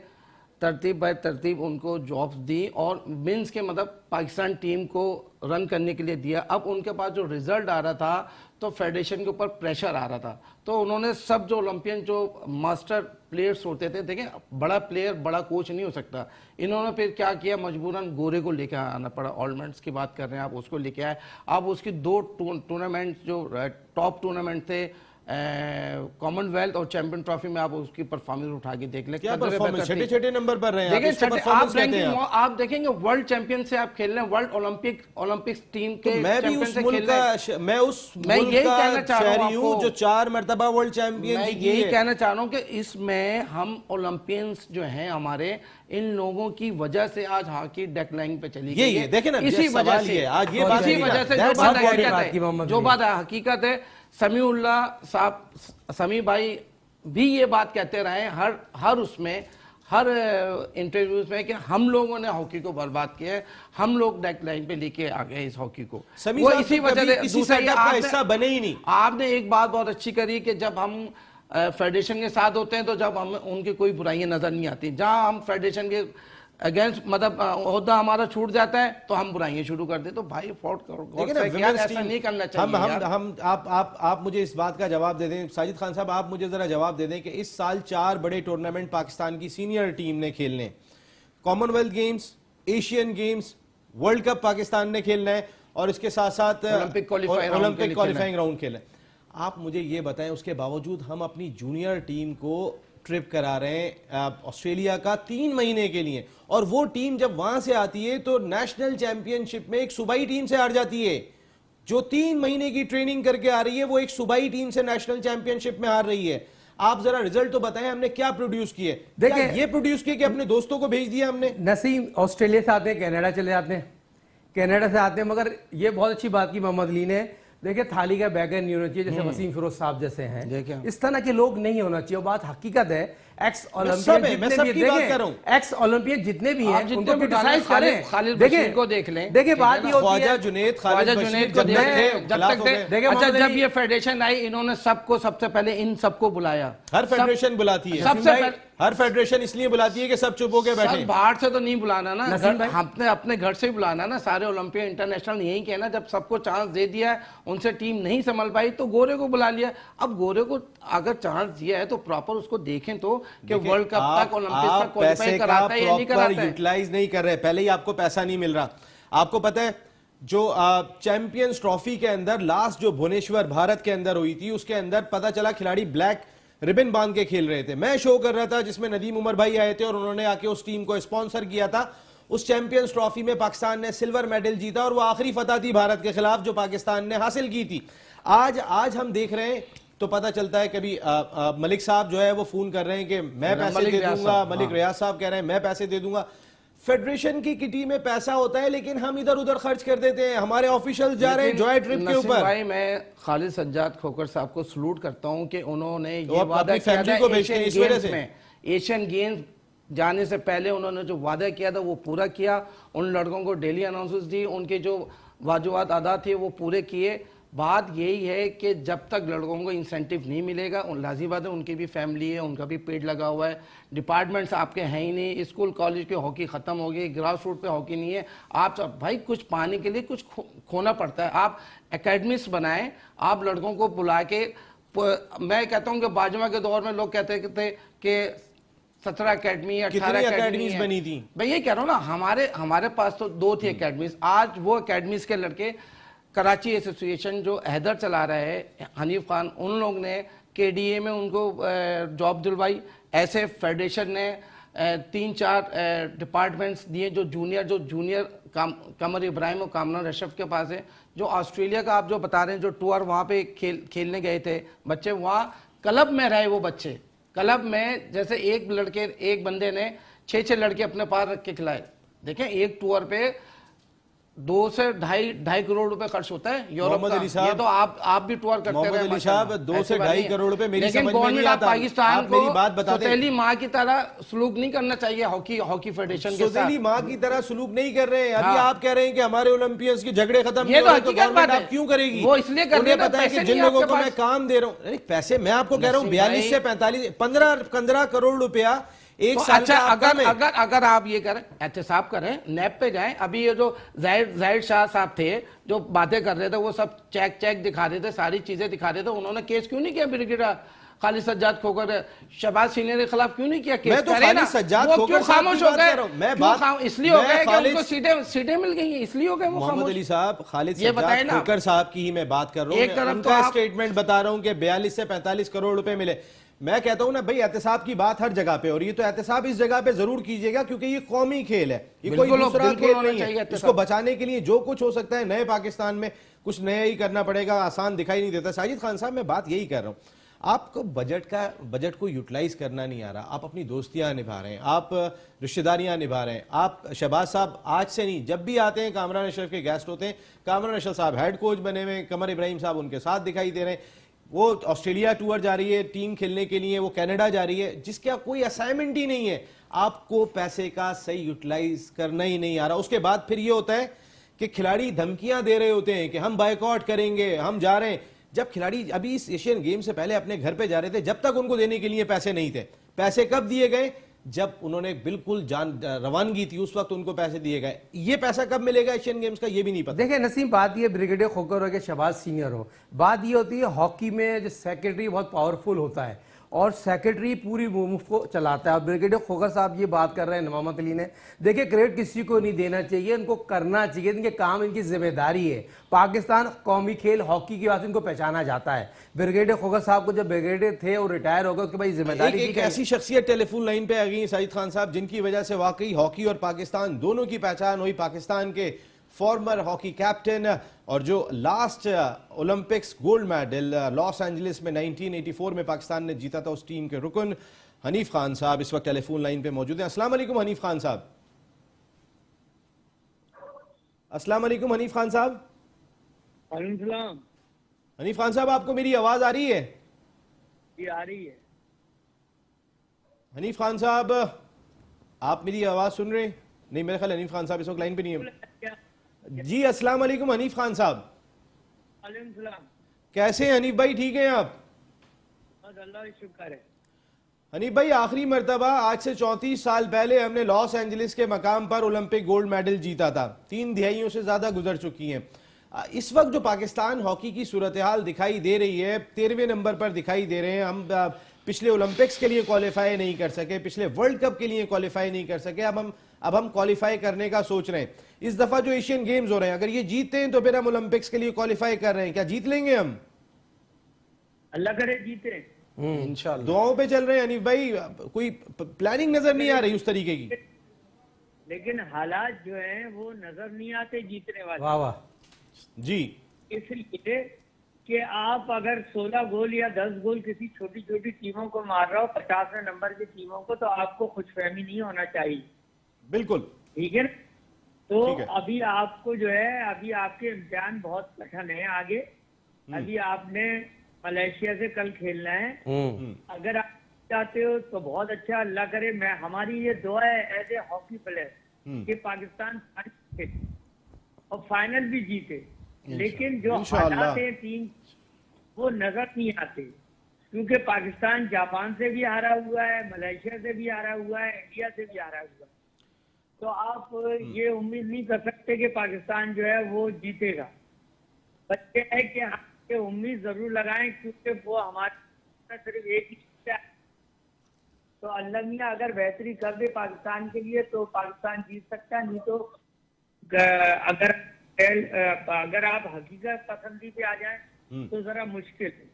तरतीब बाय तरतीब उनको जॉब्स दी और मीन्स के मतलब पाकिस्तान टीम को रन करने के लिए दिया। अब उनके पास जो रिजल्ट आ रहा था तो फेडरेशन के ऊपर प्रेशर आ रहा था, तो उन्होंने सब जो ओलंपियन जो मास्टर प्लेयर्स होते थे, देखें बड़ा प्लेयर बड़ा कोच नहीं हो सकता, इन्होंने फिर क्या किया, मजबूरन गोरे को लेकर आना पड़ा। ऑलमेंट्स की बात कर रहे हैं आप, उसको लेके आए। अब उसकी दो टूर्नामेंट जो टॉप टूर्नामेंट थे कॉमनवेल्थ और चैंपियन ट्रॉफी में, आप उसकी परफॉर्मेंस उठा के देख लें, क्या परफॉर्मेंस, छोटे-छोटे नंबर पर रहे हैं देखिए आप देखेंगे वर्ल्ड चैंपियन से आप खेल रहे हैं, वर्ल्ड ओलंपिक्स टीम के मैं भी उस मुल्क का, मैं उस मुल्क का शहरी हूं जो 4 मरतबा वर्ल्ड चैंपियन मैं यही कहना चाह रहा हूं कि इसमें हम ओलंपियंस जो हैं हमारे, इन लोगों की वजह से आज हॉकी डेक्लाइन पे चली गई है। देखें ना, इसी वजह से आज ये बात, इसी वजह से जो बात हकीकत है, समीउल्लाह साहब, समी भाई भी ये बात कहते रहे हर उसमें, हर इंटरव्यूज में कि हम लोगों ने हॉकी को बर्बाद किया है, हम लोग डेडलाइन पे लेके आ गए इस हॉकी को। वो इसी वजह से दूसरा हिस्सा बने ही नहीं। आपने एक बात बहुत अच्छी करी कि जब हम फेडरेशन के साथ होते हैं तो जब हम उनकी कोई बुराइयां नजर नहीं आती, जहां हम फेडरेशन के अगेंस्ट मतलब ओहदा हमारा छूट जाता है तो हम बुराइयां शुरू कर दे। तो भाई फॉल्ट ऐसा नहीं करना चाहिए। हम आप मुझे इस बात का जवाब दे दें, साजिद खान साहब आप मुझे जरा जवाब दे दें कि इस साल 4 बड़े टूर्नामेंट पाकिस्तान की सीनियर टीम ने खेलने, Commonwealth games, Asian games, world cup Pakistan ने खेलना है और इसके साथ साथ ओलंपिक क्वालिफाइंग राउंड खेलना है। आप मुझे ये बताएं, उसके बावजूद हम अपनी जूनियर टीम को ट्रिप करा रहे हैं ऑस्ट्रेलिया का 3 महीने के लिए, और वो टीम जब वहां से आती है तो नेशनल चैंपियनशिप में एक सूबाई टीम से हार जाती है। जो 3 महीने की ट्रेनिंग करके आ रही है वो एक सूबाई टीम से नेशनल चैंपियनशिप में हार रही है। आप जरा रिजल्ट तो बताएं, हमने क्या प्रोड्यूस किए? देखिए ये प्रोड्यूस किए कि अपने दोस्तों को भेज दिया हमने। नसीम ऑस्ट्रेलिया से आते हैं, कनाडा चले जाते हैं, कनाडा से आते हैं, मगर ये बहुत अच्छी बात की मोहम्मद अली ने, देखिए थाली का बैगर नहीं होना चाहिए, जैसे वसीम फिरोज साहब जैसे हैं, इस तरह के लोग नहीं होना चाहिए। बात हकीकत है, एक्स ओलंपियन जितने भी हैं उनको क्रिटिसाइज करें, देखिए को देख लें। देखिए बात ये होती है, जब ये फेडरेशन आई इन्होंने सबको सबसे पहले इन सबको बुलाया। हर फेडरेशन बुलाती है, सबसे हर फेडरेशन इसलिए बुलाती है कि सब चुप होकर बैठे। बाहर से तो नहीं बुलाना ना, हमने अपने घर से ही बुलाना ना। सारे ओलंपिया इंटरनेशनल यही कहना, जब सबको चांस दे दिया उनसे टीम नहीं संभल पाई तो गोरे को बुला लिया। अब गोरे को अगर चांस दिया है तो प्रॉपर उसको देखें तो कि वर्ल्ड कप तक ओलंपिक तक क्वालीफाई कराता है या नहीं कराता है। यूटिलाइज नहीं कर रहे, पहले ही आपको पैसा नहीं मिल रहा। आपको पता है जो चैंपियंस ट्रॉफी के अंदर लास्ट जो भुवनेश्वर भारत के अंदर हुई थी, उसके अंदर पता चला खिलाड़ी ब्लैक रिबन बांध के खेल रहे थे। मैं शो कर रहा था जिसमें नदीम उमर भाई आए थे और उन्होंने आके उस टीम को स्पॉन्सर किया था। उस चैंपियंस ट्रॉफी में पाकिस्तान ने सिल्वर मेडल जीता और वो आखिरी फतह थी भारत के खिलाफ जो पाकिस्तान ने हासिल की थी। आज हम देख रहे हैं तो पता चलता है कभी मलिक साहब जो है वो फोन कर रहे हैं कि मैं पैसे दे दूंगा, मलिक रियाज साहब कह रहे हैं मैं पैसे दे दूंगा। फेडरेशन की किटी में पैसा होता है लेकिन हम इधर उधर खर्च कर देते हैं, हमारे ऑफिशियल जा रहे हैं जॉय ट्रिप के ऊपर। भाई मैं खालिद सज्जाद खोकर साहब को सलूट करता हूं कि उन्होंने ये वादा किया था एशियन गेम्स जाने से पहले उन्होंने जो वादा किया था वो पूरा किया। उन लड़कों को डेली अनाउंसेस दी, उनके जो वाजुबात अदा थे वो पूरे किए। बात यही है कि जब तक लड़कों को इंसेंटिव नहीं मिलेगा, लाज़ी बात है उनकी भी फैमिली है, उनका भी पेट लगा हुआ है, डिपार्टमेंट्स आपके हैं ही नहीं, स्कूल कॉलेज की हॉकी ख़त्म हो गई, ग्रास रूट पे हॉकी नहीं है। आप भाई कुछ पाने के लिए कुछ खोना पड़ता है। आप एकेडमीज बनाएं, आप लड़कों को बुला के, मैं कहता हूँ कि बाजवा के दौर में लोग कहते थे कि 17 अकेडमी 18 अकेडमीज बनी थी। मैं ये कह रहा हूँ ना, हमारे पास तो 2 थी अकेडमीज। आज वो अकेडमीज के लड़के कराची एसोसिएशन जो हैदर चला रहा है हनीफ खान, उन लोग ने केडीए में उनको जॉब दिलवाई। ऐसे फेडरेशन ने तीन चार डिपार्टमेंट्स दिए जो जूनियर कमर इब्राहिम और कामरान अशरफ के पास है। जो ऑस्ट्रेलिया का आप जो बता रहे हैं जो टूर वहाँ पे खेलने गए थे बच्चे, वहाँ क्लब में रहे वो बच्चे, क्लब में जैसे एक बंदे ने 6 लड़के अपने पास रख के खिलाए। देखें एक टूर पे 2 से ढाई करोड़ रुपए खर्च होता है यूरोप का। ये तो आप भी टूर करते रहे मोहम्मद अली साहब, 2 से ढाई करोड़ रुपए मेरी समझ में नहीं आता। पाकिस्तान आप मेरी बात बता दें, सौतेली माँ की तरह सलूक नहीं करना चाहिए हॉकी फेडरेशन के साथ। सौतेली माँ की तरह सलूक नहीं कर रहे हैं। अभी आप कह रहे हैं कि हमारे ओलंपियंस के झगड़े खत्म ये तो हकीकत बात है। क्यों करेगी? वो इसलिए कर रहे हैं, पता है कि जिन लोगों को मैं काम दे रहा हूँ, पैसे मैं आपको कह रहा हूँ 42 से 45 15 करोड़ रुपया एक तो साल अच्छा, का अगर आप ये करें, एहतसाब करें, नैब पे जाएं। अभी ये जो जाहिर शाह साहब थे जो बातें कर रहे थे, वो सब चेक दिखा रहे थे, सारी चीजें दिखा रहे थे, उन्होंने केस क्यों नहीं किया ब्रिगेडियर खालिद सज्जाद खोखर शहबाज सीनियर के खिलाफ क्यों नहीं किया केस? मैं तो खालिद सज्जाद खोखर क्यों खामोश हो गए? इसलिए हो गए कि उनको सीटें मिल गई हैं, इसलिए हो गए वो मोहम्मद अली साहब, खालिद ये बताएं सज्जाद ना। खोखर साहब की ही मैं बात कर रहा हूँ, उनका स्टेटमेंट बता रहा हूँ कि 42 से 45 करोड़ रुपए मिले। मैं कहता हूं ना भाई, एहतसाब की बात हर जगह पे हो रही है, तो एहतसाब इस जगह पे जरूर कीजिएगा, क्योंकि ये कौमी खेल है, ये कोई दूसरा खेल नहीं है। इसको बचाने के लिए जो कुछ हो सकता है, नए पाकिस्तान में कुछ नया ही करना पड़ेगा, आसान दिखाई नहीं देता। साजिद खान साहब, मैं बात यही कर रहा हूं, आपको बजट को यूटिलाइज करना नहीं आ रहा। आप अपनी दोस्तियां निभा रहे हैं, आप रिश्तेदारियां निभा रहे हैं। आप शहबाज साहब आज से नहीं, जब भी आते हैं कामरान अशरफ के गेस्ट होते हैं, कामरान अशरफ साहब हेड कोच बने हुए, कमर इब्राहिम साहब उनके साथ दिखाई दे रहे हैं। वो ऑस्ट्रेलिया टूर जा रही है टीम खेलने के लिए, वो कनाडा जा रही है, जिसका कोई असाइनमेंट ही नहीं है। आपको पैसे का सही यूटिलाइज करना ही नहीं आ रहा। उसके बाद फिर ये होता है कि खिलाड़ी धमकियां दे रहे होते हैं कि हम बायकॉट करेंगे, हम जा रहे हैं। जब खिलाड़ी अभी इस एशियन गेम से पहले अपने घर पे जा रहे थे, जब तक उनको देने के लिए पैसे नहीं थे। पैसे कब दिए गए? जब उन्होंने बिल्कुल रवानगी थी, उस वक्त उनको पैसे दिए गए। ये पैसा कब मिलेगा एशियन गेम्स का, ये भी नहीं पता। देखिए नसीम, बात ये ब्रिगेडियर खोखर हो के शहबाज सीनियर हो, बात ये होती है हॉकी में जो सेक्रेटरी बहुत पावरफुल होता है और सेक्रेटरी पूरी मुफ्त को चलाता है। और ब्रिगेडियर खोखर साहब ये बात कर रहे हैं नमामत अली ने, देखिए क्रेडिट किसी को नहीं देना चाहिए, इनको करना चाहिए, इनके काम, इनकी जिम्मेदारी है। पाकिस्तान कौमी खेल हॉकी की बात इनको पहचाना जाता है। ब्रिगेडियर खोखर साहब को जब ब्रिगेडियर थे और रिटायर हो गए, उसके बाद जिम्मेदारी एक ऐसी शख्सियत टेलीफोन लाइन पे आ गई साजिद खान साहब, जिनकी वजह से वाकई हॉकी और पाकिस्तान दोनों की पहचान हुई। पाकिस्तान के फॉर्मर हॉकी कैप्टन और जो last Olympics gold medal Los Angeles में 1984 में पाकिस्तान ने जीता था, उस टीम के रुकन हनीफ खान साहब इस वक्त टेलीफोन लाइन पे मौजूद हैं। अस्सलाम वालेकुम हनीफ खान साहब। अस्सलाम वालेकुम हनीफ खान साहब। हनीफ खान साहब, आपको मेरी आवाज आ रही है? जी आ रही है। हनीफ खान साहब, आप मेरी आवाज सुन रहे हैं? नहीं, मेरे ख्याल हनीफ खान साहब इस वक्त लाइन पे नहीं है। जी अस्सलाम वालेकुम हनीफ खान साहब। कैसे हैं हनीफ भाई, ठीक हैं आप? अल्लाह का शुक्र है। हनीफ भाई, आखिरी मर्तबा आज से 34 साल पहले हमने लॉस एंजलिस के मकाम पर ओलंपिक गोल्ड मेडल जीता था। 3 दिहाइयों से ज्यादा गुजर चुकी हैं। इस वक्त जो पाकिस्तान हॉकी की सूरत हाल दिखाई दे रही है, 13वें नंबर पर दिखाई दे रहे हैं। हम पिछले ओलंपिक्स के लिए क्वालिफाई नहीं कर सके, पिछले वर्ल्ड कप के लिए क्वालिफाई नहीं कर सके, अब हम क्वालिफाई करने का सोच रहे हैं। इस दफा जो एशियन गेम्स हो रहे हैं, अगर ये जीतते हैं तो फिर हम ओलंपिक्स के लिए क्वालिफाई कर रहे हैं। क्या जीत लेंगे हम? अल्लाह करे जीते। इंशाल्लाह। दुआओं पे चल रहे हैं हनीफ भाई, कोई प्लानिंग नजर नहीं आ रही उस तरीके की। लेकिन हालात जो हैं वो नजर नहीं आते जीतने वाले। वाह वाह जी। इसलिए कि आप अगर 16 गोल या 10 गोल किसी छोटी छोटी टीमों को मार रहा हो, 50वें नंबर की टीमों को, तो आपको खुशफहमी नहीं होना चाहिए। बिल्कुल ठीक है। तो ठीक है। अभी आपको जो है, अभी आपके इम्तिहान बहुत कठिन है आगे। अभी आपने मलेशिया से कल खेलना है। अगर आप चाहते हो तो बहुत अच्छा, अल्लाह करे। मैं हमारी ये दुआ है एज ए हॉकी प्लेयर कि पाकिस्तान और फाइनल भी जीते। लेकिन जो हालात हैं टीम, वो नजर नहीं आते, क्योंकि पाकिस्तान जापान से भी हारा हुआ है, मलेशिया से भी हारा हुआ है, इंडिया से भी हारा हुआ है। तो आप ये उम्मीद नहीं कर सकते कि पाकिस्तान जो है वो जीतेगा। बच्चे है कि हम ये उम्मीद जरूर लगाएं, क्योंकि वो हमारे सिर्फ एक ही चीज है। तो अल्लाह मियां अगर बेहतरी कर दे पाकिस्तान के लिए तो पाकिस्तान जीत सकता है। नहीं तो अगर आप हकीकत पसंदी पे आ जाए तो जरा मुश्किल है।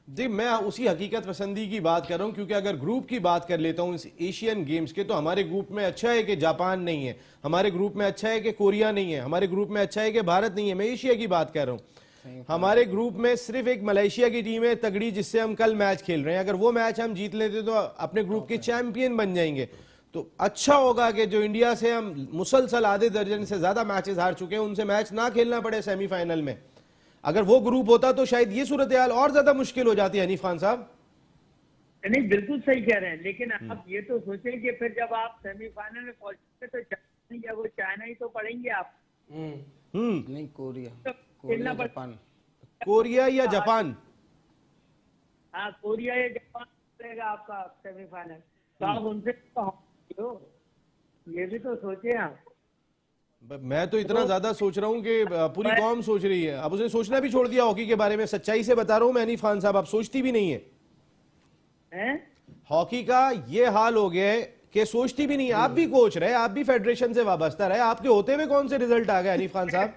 जी, मैं उसी हकीकत पसंदी की बात कर रहा हूं, क्योंकि अगर ग्रुप की बात कर लेता हूं इस एशियन गेम्स के, तो हमारे ग्रुप में अच्छा है कि जापान नहीं है, हमारे ग्रुप में अच्छा है कि कोरिया नहीं है, हमारे ग्रुप में अच्छा है कि भारत नहीं है। मैं एशिया की बात कर रहा हूं। हमारे ग्रुप में सिर्फ एक मलेशिया की टीम है तगड़ी, जिससे हम कल मैच खेल रहे हैं। अगर वो मैच हम जीत लेते तो अपने ग्रुप के चैंपियन बन जाएंगे। तो अच्छा होगा कि जो इंडिया से हम मुसलसल आधे दर्जन से ज्यादा मैचेस हार चुके हैं, उनसे मैच ना खेलना पड़े सेमीफाइनल में। अगर वो ग्रुप होता तो शायद ये सूरत हाल और ज्यादा मुश्किल हो जाती है। हनीफ खान साहब, नहीं, बिल्कुल सही कह रहे हैं, लेकिन आप ये तो सोचें कि फिर जब आप सेमीफाइनल में पहुंचे तो जापान या वो चाइना ही तो पड़ेंगे आप। नहीं, कोरिया, तो कोरिया खेलना जापान। कोरिया या जापान? हाँ, कोरिया या जापान पड़ेगा आपका सेमीफाइनल, तो आप उनसे तो ये भी तो सोचे आप। मैं तो इतना ज्यादा सोच रहा हूं कि पूरी कौम सोच रही है। अब उसे सोचना भी छोड़ दिया हॉकी के बारे में। सच्चाई से बता रहा हूं मैं हनीफ खान साहब, आप सोचती भी नहीं है। हैं? हॉकी का ये हाल हो गया है कि सोचती भी नहीं है। आप भी कोच रहे, आप भी फेडरेशन से वाबस्ता रहे, आपके होते हुए कौन से रिजल्ट आ गए हनीफ खान साहब?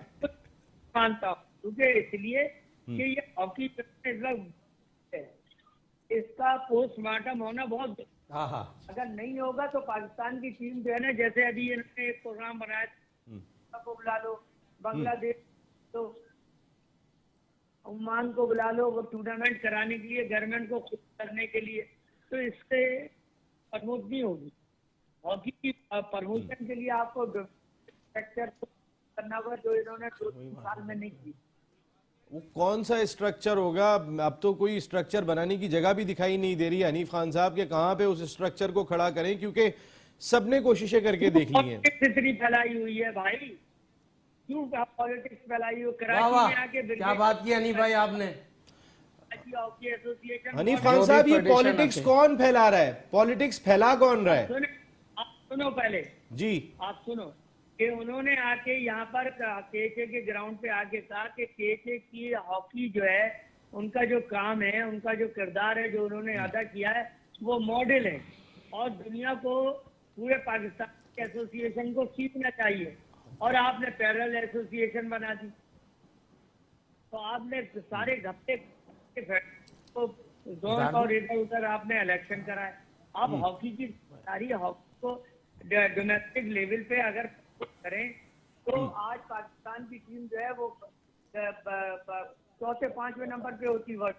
मानता हूँ, क्योंकि इसलिए कि ये हॉकी इस वक्त इसका पोस्टमार्टम होना बहुत, हाँ हाँ, अगर नहीं होगा तो पाकिस्तान की टीम जो है ना, जैसे अभी इन्होंने एक प्रोग्राम बनाया को बुला लो, बांग्लादेश तो ओमान को बुला लो, वो टूर्नामेंट कराने के लिए, गवर्नमेंट को खुश करने के लिए, तो इससे प्रमोट नहीं होगी हॉकी की। प्रमोशन के लिए आपको स्ट्रक्चर करना होगा, जो इन्होंने 2-3 साल में नहीं की। वो कौन सा स्ट्रक्चर होगा? अब तो कोई स्ट्रक्चर बनाने की जगह भी दिखाई नहीं दे रही है हनीफ खान साहब के, कहां पे उस स्ट्रक्चर को खड़ा करें, क्योंकि सबने कोशिशें करके देख ली हैं। इतनी फैलाई हुई है भाई, क्यों पॉलिटिक्स फैलाई हुई? वाह कराची वाह, में आके क्या बात की हनीफ भाई आपने। हॉकी एसोसिएशन, हनीफ खान साहब, ये पॉलिटिक्स कौन फैला रहा है? पॉलिटिक्स फैला कौन रहा है? आप सुनो पहले जी, आप सुनो कि उन्होंने आके यहाँ पर केके के ग्राउंड पे आके कहा कि केके की हॉकी जो है, उनका जो काम है, उनका जो किरदार है, जो उन्होंने अदा किया है, वो मॉडल है और दुनिया को, पूरे पाकिस्तान के एसोसिएशन को सीखना चाहिए। और आपने पैरेलल एसोसिएशन बना दी, तो आपने सारे घपटे को जोन और इधर उधर आपने इलेक्शन कराए। आप हॉकी की सारी हॉकी को डोमेस्टिक लेवल पे अगर करें तो आज पाकिस्तान की टीम जो है वो 4-5वें नंबर पे होती वर्ल्ड।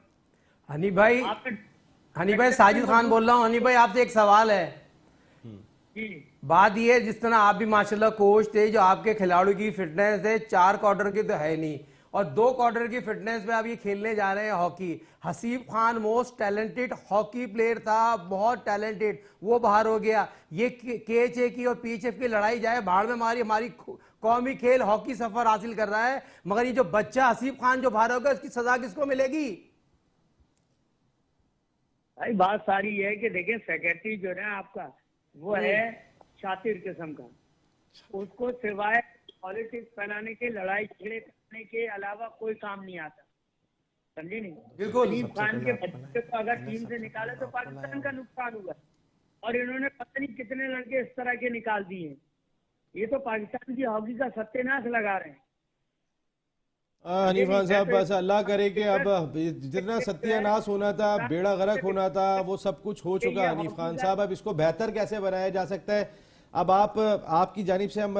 हनीफ भाई, आपने साजिद खान बोल रहा हूँ। हनीफ भाई, आपसे एक सवाल है। जी, बात ये है, जिस तरह आप भी माशाल्लाह कोच थे, जो आपके खिलाड़ियों की फिटनेस है 4 क्वार्टर की तो है नहीं, और 2 क्वार्टर की फिटनेस पे आप ये खेलने जा रहे हैं hockey. Haseeb Khan most talented hockey player था, बहुत टैलेंटेड, वो बाहर हो गया। ये केएचए की और पीएचएफ की लड़ाई जाए भाड़ में, हमारी कौमी खेल हॉकी सफर हासिल कर रहा है, मगर ये जो बच्चा हसीब खान जो बाहर होगा, उसकी सजा किसको मिलेगी? भाई बात सारी है कि देखिए, सेक्रेटरी जो है आपका, वो है शातिर किस्म का, उसको सिवाय पॉलिटिक्स फैलाने के, लड़ाई झगड़े करने के अलावा कोई काम नहीं आता, समझे नहीं? बिल्कुल। हनीफ खान के बच्चे को अगर टीम से निकाले तो पाकिस्तान का नुकसान हुआ, और इन्होंने पता नहीं कितने लड़के इस तरह के निकाल दिए। ये तो पाकिस्तान की हॉकी का सत्यानाश लगा रहे हैं। हनीफ खान साहब, बस अल्लाह करे कि अब जितना सत्यानाश होना था, बेड़ा गर्क होना था, वो सब कुछ हो चुका। हनीफ खान साहब, अब इसको बेहतर कैसे बनाया जा सकता है? अब आपकी जानिब से हम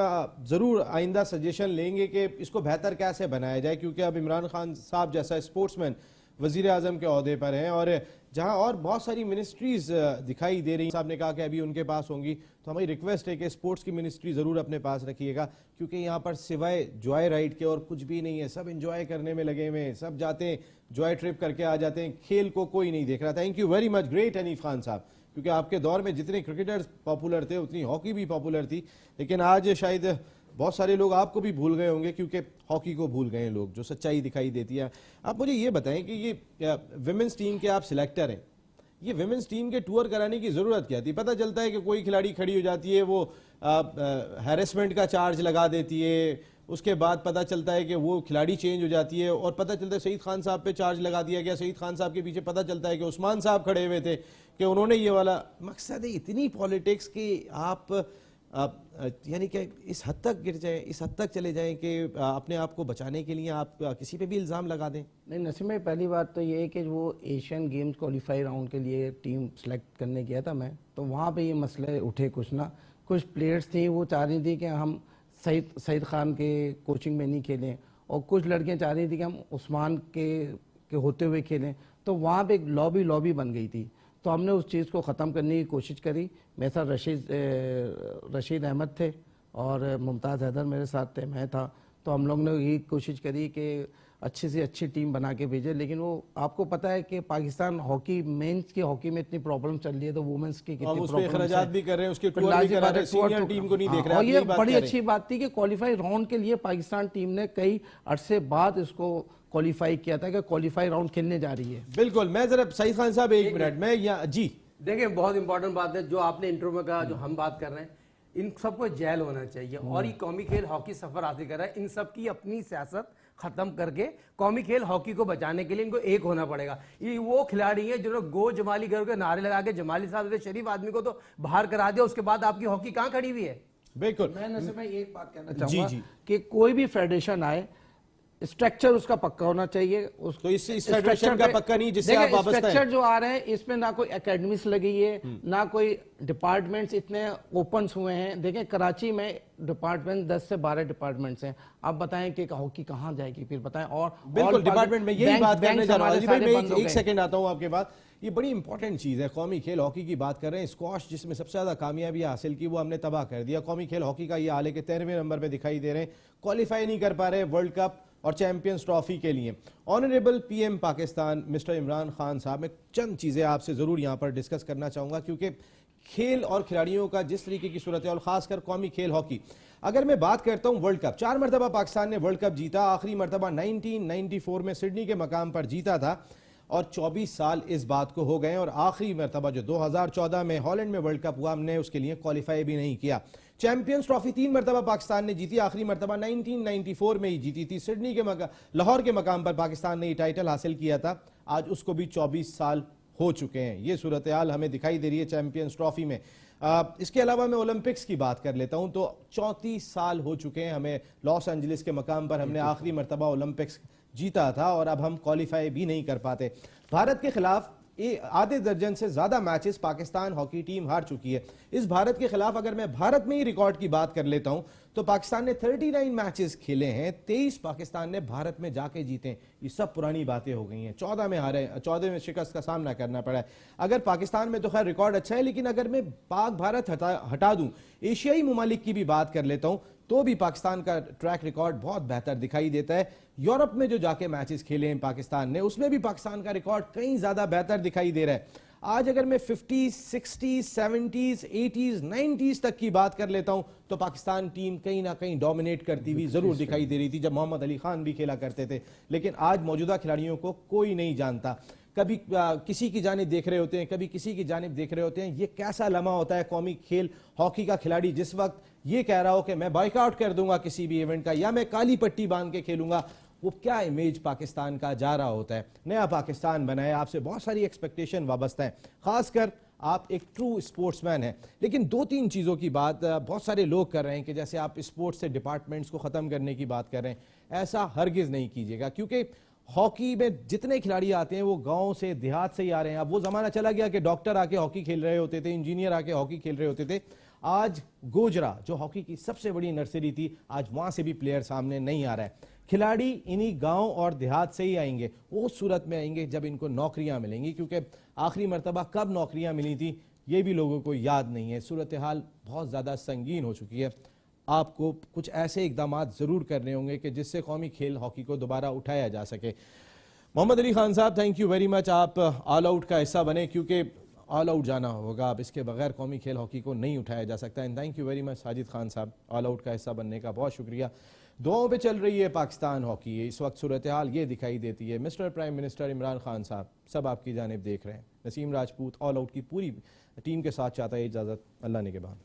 जरूर आइंदा सजेशन लेंगे कि इसको बेहतर कैसे बनाया जाए, क्योंकि अब इमरान खान साहब जैसा स्पोर्ट्समैन वजीर आजम के ओहदे पर हैं, और जहां और बहुत सारी मिनिस्ट्रीज दिखाई दे रही, साहब ने कहा कि अभी उनके पास होंगी, तो हमारी रिक्वेस्ट है कि स्पोर्ट्स की मिनिस्ट्री ज़रूर अपने पास रखिएगा, क्योंकि यहाँ पर सिवाय जॉय राइड के और कुछ भी नहीं है। सब इंजॉय करने में लगे हुए हैं, सब जाते हैं जॉय ट्रिप करके आ जाते हैं, खेल को कोई नहीं देख रहा। Thank you very much, great Hanif Khan साहब, क्योंकि आपके दौर में जितने क्रिकेटर्स पॉपुलर थे उतनी हॉकी भी पॉपुलर थी, लेकिन आज शायद बहुत सारे लोग आपको भी भूल गए होंगे, क्योंकि हॉकी को भूल गए लोग, जो सच्चाई दिखाई देती है। आप मुझे ये बताएं कि ये विमेंस टीम के आप सिलेक्टर हैं, ये विमेंस टीम के टूर कराने की ज़रूरत क्या थी? पता चलता है कि कोई खिलाड़ी खड़ी हो जाती है, वो हैरेसमेंट का चार्ज लगा देती है, उसके बाद पता चलता है कि वो खिलाड़ी चेंज हो जाती है, और पता चलता है सईद खान साहब पे चार्ज लगा दिया गया। सईद खान साहब के पीछे पता चलता है कि उस्मान साहब खड़े हुए थे कि उन्होंने ये वाला। मकसद है इतनी पॉलिटिक्स कि आप आप यानी कि इस हद तक गिर जाएं, इस हद तक चले जाएं कि अपने आप को बचाने के लिए आप किसी पे भी इल्ज़ाम लगा दें? नहीं नसीम भाई, पहली बात तो ये है कि वो एशियन गेम्स क्वालिफाई राउंड के लिए टीम सेलेक्ट करने गया था मैं, तो वहाँ पे ये मसले उठे कुछ प्लेयर्स थे वो चाह रही थी कि हम सईद खान के कोचिंग में नहीं खेलें, और कुछ लड़कियाँ चाह रही थी कि हम उस्मान के होते हुए खेलें, तो वहाँ पे एक लॉबी बन गई थी। तो हमने उस चीज़ को ख़त्म करने की कोशिश करी। मेरे साथ रशीद अहमद थे और मुमताज़ हैदर मेरे साथ थे, मैं था। तो हम लोग ने यही कोशिश करी कि अच्छी से अच्छी टीम बना के भेजे, लेकिन वो आपको पता है कि पाकिस्तान हॉकी मेंस की हॉकी में इतनी प्रॉब्लम चल रही है, तो वुमेन्स की कितनी प्रॉब्लम भी कर रहे हैं, उसके टूर भी करा रहे हैं, सीनियर टीम को नहीं देख रहे। और ये बड़ी अच्छी बात थी कि क्वालिफाई राउंड के लिए पाकिस्तान टीम ने कई अरसे बाद इसको क्वालिफाई किया था कि क्वालिफाई राउंड खेलने जा रही है। बिल्कुल। मैं जरा सईद खान साहब एक मिनट में जी देखिए, बहुत इंपॉर्टेंट बात है जो आपने इंटरव्यू में कहा, जो हम बात कर रहे हैं, इन सबको जेल होना चाहिए। और ये कौमी खेल हॉकी सफर हासिल कर रहा है, इन सब की अपनी सियासत खत्म करके कौमी खेल हॉकी को बचाने के लिए इनको एक होना पड़ेगा। ये वो खिलाड़ी हैं जिन्होंने गो जमाली करके नारे लगा के जमाली साहब जैसे शरीफ आदमी को तो बाहर करा दिया, उसके बाद आपकी हॉकी कहाँ खड़ी हुई है? बिल्कुल। मैं एक बात कहना चाहूंगा कि कोई भी फेडरेशन आए, स्ट्रक्चर उसका पक्का होना चाहिए। तो इस फेडरेशन का पक्का नहीं जिससे आप वापस हैं। स्ट्रक्चर जो आ रहे हैं इसमें ना कोई एकेडमीज लगी है, ना कोई डिपार्टमेंट्स इतने ओपन हुए हैं। देखें कराची में डिपार्टमेंट 10 से 12 डिपार्टमेंट्स हैं। आप बताएं कि हॉकी कहाँ जाएगी, फिर बताएं। और बिल्कुल डिपार्टमेंट में यही बात करने जा रहा हूं। मैं एक सेकंड आता हूं आपके बाद। ये बड़ी इंपॉर्टेंट चीज़ है, कौमी खेल हॉकी की बात कर रहे हैं। स्क्वॉश जिसमें सबसे ज़्यादा कामयाबी हासिल की वो हमने तबाह कर दिया। कौमी खेल हॉकी का ये हाल है कि 13वें नंबर पे दिखाई दे रहे हैं, क्वालिफाई नहीं कर पा रहे वर्ल्ड कप और चैंपियंस ट्रॉफी के लिए। Honourable PM Pakistan mister Imran Khan साहब, मैं चंद चीज़ें आपसे ज़रूर यहाँ पर डिस्कस करना चाहूँगा, क्योंकि खेल और खिलाड़ियों का जिस तरीके की सूरत है, और ख़ासकर कौमी खेल हॉकी, अगर मैं बात करता हूँ वर्ल्ड कप, 4 मरतबा पाकिस्तान ने वर्ल्ड कप जीता। आखिरी मरतबा 1994 में सिडनी के मकाम पर जीता था, और 24 साल इस बात को हो गए। और आखिरी मरतबा जो 2014 में हॉलैंड में वर्ल्ड कप हुआ, हमने उसके लिए क्वालिफाई भी नहीं किया। चैंपियंस ट्रॉफी 3 मरतबा पाकिस्तान ने जीती, आखिरी मरतबा 1994 में ही जीती थी। सिडनी के लाहौर के मकाम पर पाकिस्तान ने ये टाइटल हासिल किया था। आज उसको भी 24 साल हो चुके हैं। ये सूरत हाल हमें दिखाई दे रही है चैंपियंस ट्रॉफी में। इसके अलावा मैं ओलंपिक्स की बात कर लेता हूं, तो 34 साल हो चुके हैं हमें। लॉस एंजलिस के मकाम पर हमने आखिरी मरतबा ओलंपिक्स जीता था, और अब हम क्वालिफाई भी नहीं कर पाते। भारत के खिलाफ आधे दर्जन से ज्यादा मैचेस पाकिस्तान हॉकी टीम हार चुकी है। इस भारत के खिलाफ अगर मैं भारत में ही रिकॉर्ड की बात कर लेता हूं, तो पाकिस्तान ने 39 मैचेस खेले हैं, 23 पाकिस्तान ने भारत में जाके जीते। ये सब पुरानी बातें हो गई हैं। 14 में हारे, 14 में शिकस्त का सामना करना पड़ा है। अगर पाकिस्तान में तो खैर रिकॉर्ड अच्छा है, लेकिन अगर मैं पाक भारत हटा दूं, एशियाई ममालिक की भी बात कर लेता हूं, तो भी पाकिस्तान का ट्रैक रिकॉर्ड बहुत बेहतर दिखाई देता है। यूरोप में जो जाके मैचेस खेले हैं पाकिस्तान ने, उसमें भी पाकिस्तान का रिकॉर्ड कहीं ज्यादा बेहतर दिखाई दे रहा है। आज अगर मैं 50s, 60s, 70s, 80s, 90s तक की बात कर लेता हूं, तो पाकिस्तान टीम कहीं ना कहीं डोमिनेट करती हुई जरूर दिखाई दे रही थी, जब मोहम्मद अली खान भी खेला करते थे। लेकिन आज मौजूदा खिलाड़ियों को कोई नहीं जानता। कभी किसी की जानिब देख रहे होते हैं, कभी किसी की जानिब देख रहे होते हैं। ये कैसा लम्हा होता है कौमी खेल हॉकी का खिलाड़ी जिस वक्त ये कह रहा हो कि मैं बॉयकआउट कर दूंगा किसी भी इवेंट का, या मैं काली पट्टी बांध के खेलूंगा। वो क्या इमेज पाकिस्तान का जा रहा होता है। नया पाकिस्तान बना है, आपसे बहुत सारी एक्सपेक्टेशन वाबस्ता है, खासकर आप एक ट्रू स्पोर्ट्समैन हैं। लेकिन 2-3 चीज़ों की बात बहुत सारे लोग कर रहे हैं कि जैसे आप स्पोर्ट्स से डिपार्टमेंट्स को ख़त्म करने की बात कर रहे हैं। ऐसा हरगिज़ नहीं कीजिएगा, क्योंकि हॉकी में जितने खिलाड़ी आते हैं वो गांव से, देहात से ही आ रहे हैं। अब वो ज़माना चला गया कि डॉक्टर आके हॉकी खेल रहे होते थे, इंजीनियर आके हॉकी खेल रहे होते थे। आज गोजरा जो हॉकी की सबसे बड़ी नर्सरी थी, आज वहाँ से भी प्लेयर सामने नहीं आ रहा है। खिलाड़ी इन्हीं गांव और देहात से ही आएंगे, वो सूरत में आएंगे जब इनको नौकरियां मिलेंगी, क्योंकि आखिरी मरतबा कब नौकरियां मिली थी ये भी लोगों को याद नहीं है। सूरत हाल बहुत ज़्यादा संगीन हो चुकी है। आपको कुछ ऐसे इकदाम ज़रूर करने होंगे कि जिससे कौमी खेल हॉकी को दोबारा उठाया जा सके। मोहम्मद अली खान साहब, थैंक यू वेरी मच। आप ऑल आउट का हिस्सा बने, क्योंकि ऑल आउट जाना होगा। अब इसके बगैर कौमी खेल हॉकी को नहीं उठाया जा सकता। And thank you very much Sajid Khan साहब, ऑल आउट का हिस्सा बनने का बहुत शुक्रिया। दुआओं पे चल रही है पाकिस्तान हॉकी। इस वक्त सूरत हाल ये दिखाई देती है। Mister prime minister Imran Khan साहब सब आपकी जानिब देख रहे हैं। नसीम राजपूत ऑल आउट की पूरी टीम के साथ चाहता है इजाज़त, अल्लाह ने के बाद।